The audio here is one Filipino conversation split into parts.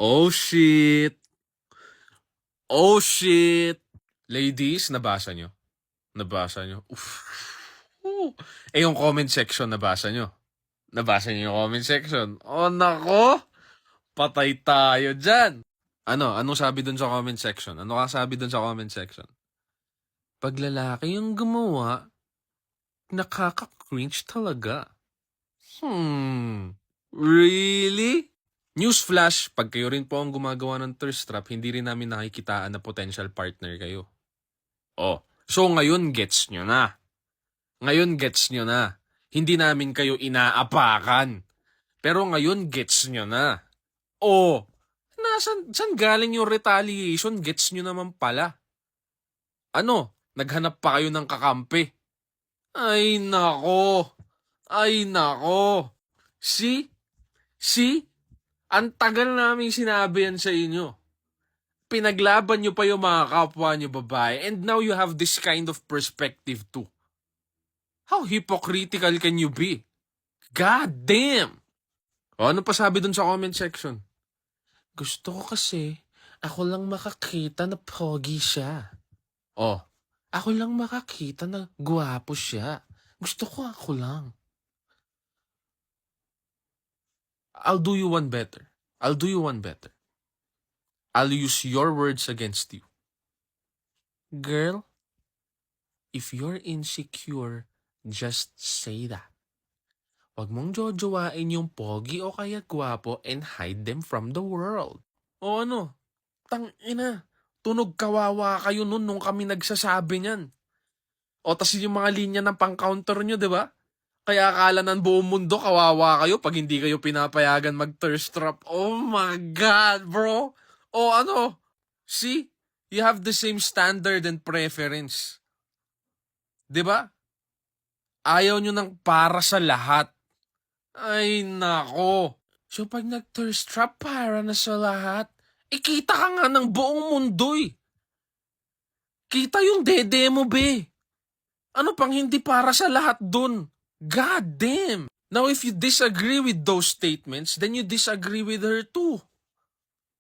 Oh shit! Oh shit! Ladies, nabasa nyo? Nabasa nyo? Uff. Yung comment section, nabasa nyo? Nabasa nyo yung comment section? Oh, nako! Patay tayo dyan! Anong sabi dun sa comment section? Ano ka sabi dun sa comment section? Pag lalaki yung gumawa, nakaka-cringe talaga. Really? Newsflash, pag kayo rin po ang gumagawa ng thirst trap, hindi rin namin nakikitaan na potential partner kayo. Oh, so ngayon gets nyo na. Ngayon gets nyo na. Hindi namin kayo inaapakan. Pero ngayon gets nyo na. Oh, saan galing yung retaliation? Gets nyo naman pala. Naghanap pa kayo ng kakampi. Ay nako. Ay nako. See? Ang tagal namin sinabi yan sa inyo. Pinaglaban nyo pa yung mga kapwa nyo babae, and now you have this kind of perspective too. How hypocritical can you be? God damn! O, ano pa sabi dun sa comment section? Gusto ko kasi, ako lang makakita na pogi siya. Oh, ako lang makakita na guwapo siya. Gusto ko ako lang. I'll do you one better. I'll do you one better. I'll use your words against you. Girl, if you're insecure, just say that. Huwag mong jojowain yung pogi o kaya gwapo and hide them from the world. O ano? Tangina. Tunog kawawa kayo nun nung kami nagsasabi niyan. O tas yung mga linya ng pang-counter nyo, di ba? Kaya akala ng buong mundo kawawa kayo pag hindi kayo pinapayagan mag-thirst trap. Oh my God, bro. O ano? See? You have the same standard and preference. Di ba? Ayaw nyo ng para sa lahat. Ay, nako. So pag nag-thirst trap, para na sa lahat. Kita ka nga ng buong mundo eh. Kita yung dede mo, be. Ano pang hindi para sa lahat dun? God damn. Now, if you disagree with those statements, then you disagree with her too.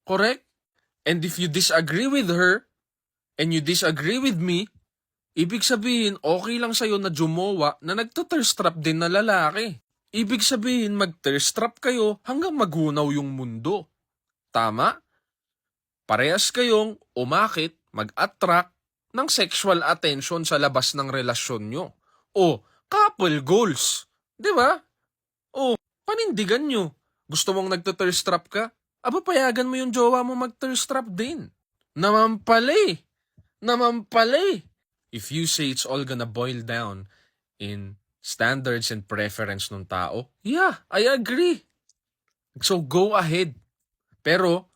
Correct? And if you disagree with her, and you disagree with me, ibig sabihin, okay lang sa'yo na jumowa na nagta-thirst trap din na lalaki. Ibig sabihin, mag-thirst trap kayo hanggang magunaw yung mundo. Tama? Parehas kayong umakit, mag-attract ng sexual attention sa labas ng relasyon nyo. O, couple goals. Di ba? O, panindigan nyo. Gusto mong nagta-thirst trap ka? Aba, payagan mo yung jowa mo mag-thirst trap din. Naman pala eh. If you say it's all gonna boil down in standards and preference ng tao, yeah, I agree. So go ahead. Pero,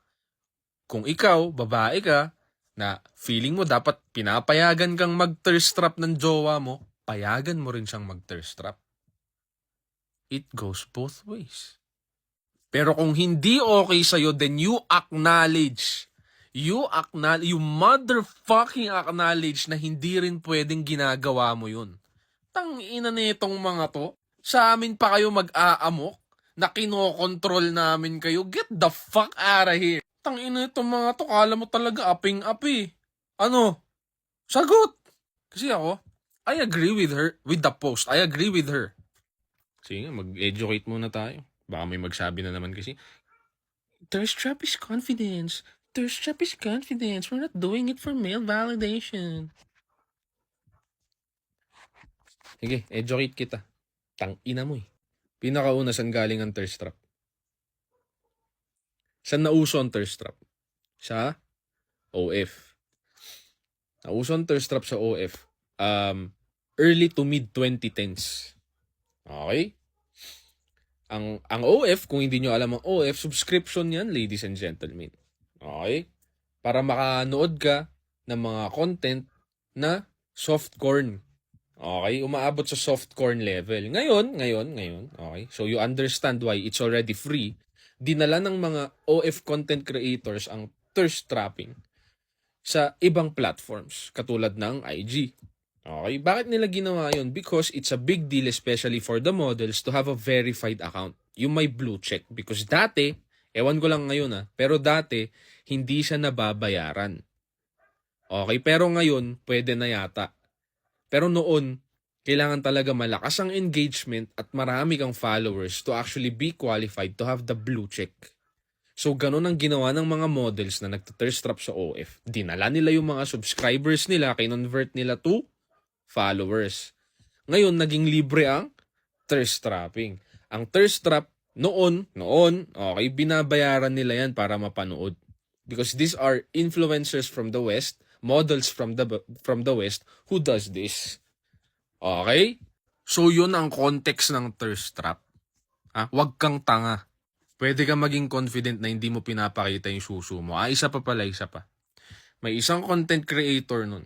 kung ikaw, babae ka, na feeling mo dapat pinapayagan kang mag-thirst trap ng jowa mo, payagan mo rin siyang mag-thirst trap. It goes both ways. Pero kung hindi okay sa'yo, then you acknowledge. You motherfucking acknowledge na hindi rin pwedeng ginagawa mo yun. Tangina nitong mga to. Sa amin pa kayo mag-aamok na kinokontrol namin kayo. Get the fuck out of here. Tangina itong mga to. Kala mo talaga aping-api. Ano? Sagot! Kasi ako, I agree with her, with the post. I agree with her. Sige, mag-educate muna tayo. Baka may magsabi na naman kasi, thirst trap is confidence. Thirst trap is confidence. We're not doing it for male validation. Sige, educate kita. Tangina mo eh. Pinakauna, saan galing ang thirst trap? Saan nauso ang thirst trap? Sa OF. Nauso ang thirst trap sa OF. Early to mid 2010s. Okay? Ang OF, kung hindi nyo alam ang OF, subscription yan, ladies and gentlemen. Okay? Para makanood ka ng mga content na softcore. Okay? Umaabot sa softcore level. Ngayon. Okay? So you understand why it's already free. Dinala ng mga OF content creators ang thirst trapping sa ibang platforms, katulad ng IG. Okay? Bakit nila ginawa yun? Because it's a big deal, especially for the models, to have a verified account. Yung may blue check. Because dati, Ewan ko lang ngayon pero dati, hindi siya nababayaran. Okay, pero ngayon, pwede na yata. Pero noon, kailangan talaga malakas ang engagement at marami kang followers to actually be qualified to have the blue check. So, ganun ang ginawa ng mga models na nagta-thirst trap sa OF. Dinala nila yung mga subscribers nila, kinonvert nila to followers. Ngayon, naging libre ang thirst trapping. Ang thirst trap, noon, okay, binabayaran nila yan para mapanood. Because these are influencers from the West, models from the West, who does this. Okay? So, yun ang context ng thirst trap. Huwag kang tanga. Pwede ka maging confident na hindi mo pinapakita yung susu mo. Isa pa. May isang content creator nun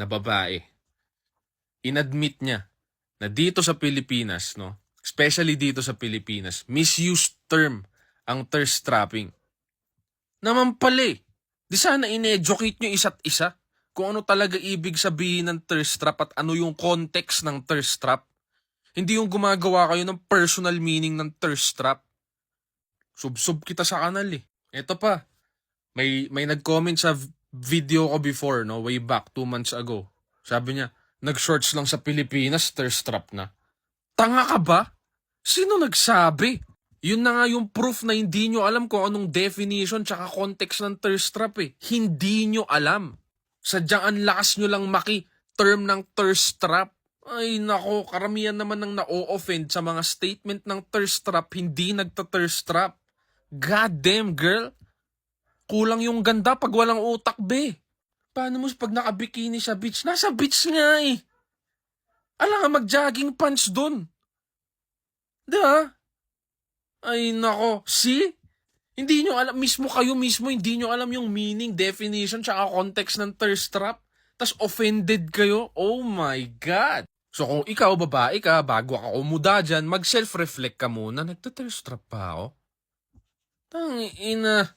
na babae. Inadmit niya na dito sa Pilipinas, no, especially dito sa Pilipinas, misused term ang thirst trapping. Naman pala Di sana in-educate nyo isa't isa kung ano talaga ibig sabihin ng thirst trap at ano yung context ng thirst trap. Hindi yung gumagawa kayo ng personal meaning ng thirst trap. Sub kita sa kanal Ito pa, may nag-comment sa video ko before, no, way back 2 months ago. Sabi niya, nag-shorts lang sa Pilipinas, thirst trap na. Tanga ka ba? Sino nagsabi? Yun na nga yung proof na hindi nyo alam kung anong definition tsaka context ng thirst trap Hindi nyo alam. Sadyang ang lakas nyo lang term ng thirst trap. Ay nako, karamihan naman ng na-o-offend sa mga statement ng thirst trap, hindi nagta-thirst trap. God damn, girl. Kulang yung ganda pag walang utak, be. Paano mo pag nakabikini sa beach? Nasa beach nga Alam nga mag-jogging pants dun. Diba? Ay nako, see? Hindi nyo alam, kayo mismo, hindi nyo alam yung meaning, definition, tsaka context ng thirst trap. Tas offended kayo? Oh my God. So kung ikaw, babae ka, bago ka umuda dyan, mag-self-reflect ka muna. Nagta-thirst trap pa ako? Tangina.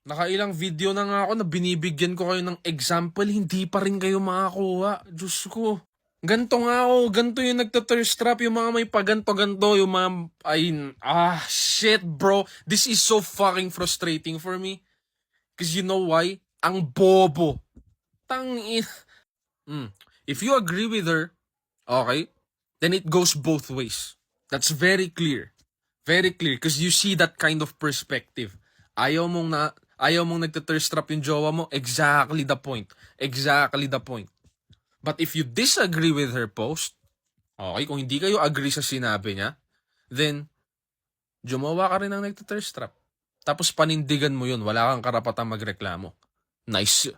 Nakailang video na nga ako na binibigyan ko kayo ng example, hindi pa rin kayo makakuha. Diyos ko. Ganto nga ganto yung nagta-thirst trap, yung mga may paganto-ganto, yung mga, shit bro. This is so fucking frustrating for me. Because you know why? Ang bobo. Tangina. If you agree with her, okay, then it goes both ways. That's very clear. Very clear because you see that kind of perspective. Ayaw mong nagta-thirst trap yung jowa mo, exactly the point. Exactly the point. But if you disagree with her post, okay, kung hindi kayo agree sa sinabi niya, then jumawa ka rin ng nagta-thirst trap. Tapos panindigan mo yun, wala kang karapatang magreklamo. Nice.